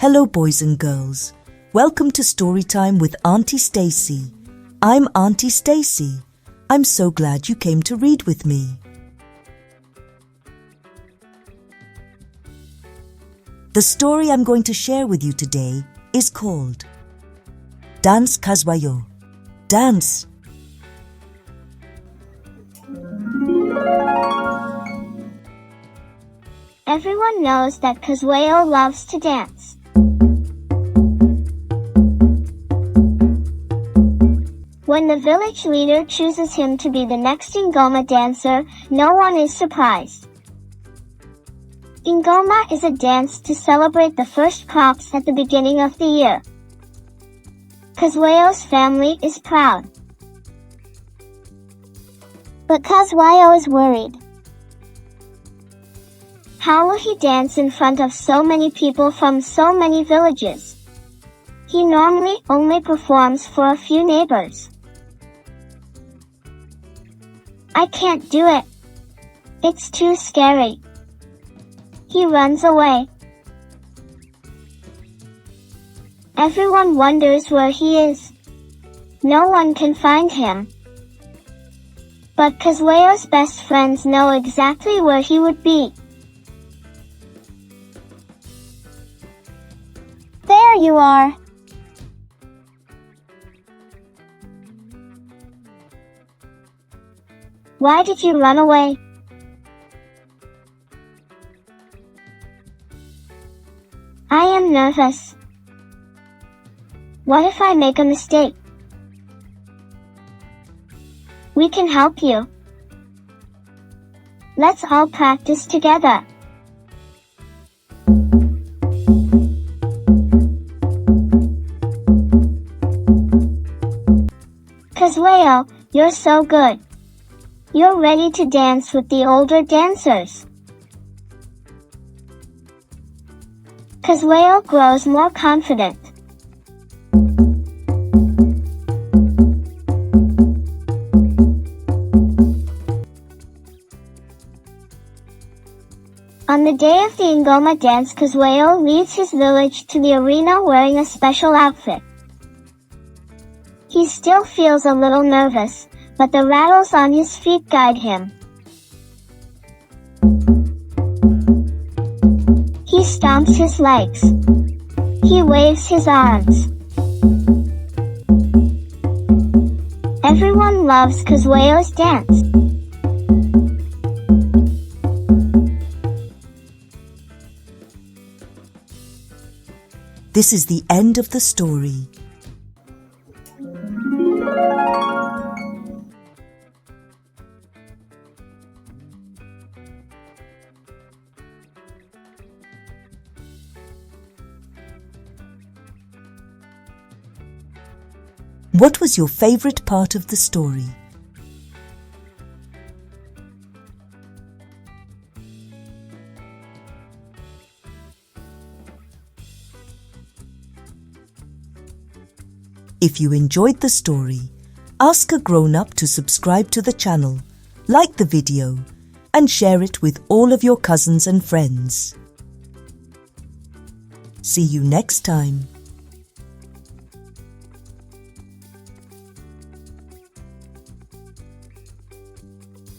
Hello boys and girls. Welcome to Storytime with Auntie Stacee. I'm Auntie Stacee. I'm so glad you came to read with me. The story I'm going to share with you today is called Dance Khuzwayo. Dance. Everyone knows that Khuzwayo loves to dance. When the village leader chooses him to be the next Ngoma dancer, no one is surprised. Ngoma is a dance to celebrate the first crops at the beginning of the year. Khuzwayo's family is proud. But Khuzwayo is worried. How will he dance in front of so many people from so many villages? He normally only performs for a few neighbors. I can't do it. It's too scary. He runs away. Everyone wonders where he is. No one can find him. But Khuzwayo's best friends know exactly where he would be. There you are. Why did you run away? I am nervous. What if I make a mistake? We can help you. Let's all practice together. Khuzwayo, you're so good. You're ready to dance with the older dancers. Khuzwayo grows more confident. On the day of the Ngoma dance, Khuzwayo leads his village to the arena wearing a special outfit. He still feels a little nervous, but the rattles on his feet guide him. He stomps his legs. He waves his arms. Everyone loves Khuzwayo's dance. This is the end of the story. What was your favorite part of the story? If you enjoyed the story, ask a grown-up to subscribe to the channel, like the video, and share it with all of your cousins and friends. See you next time.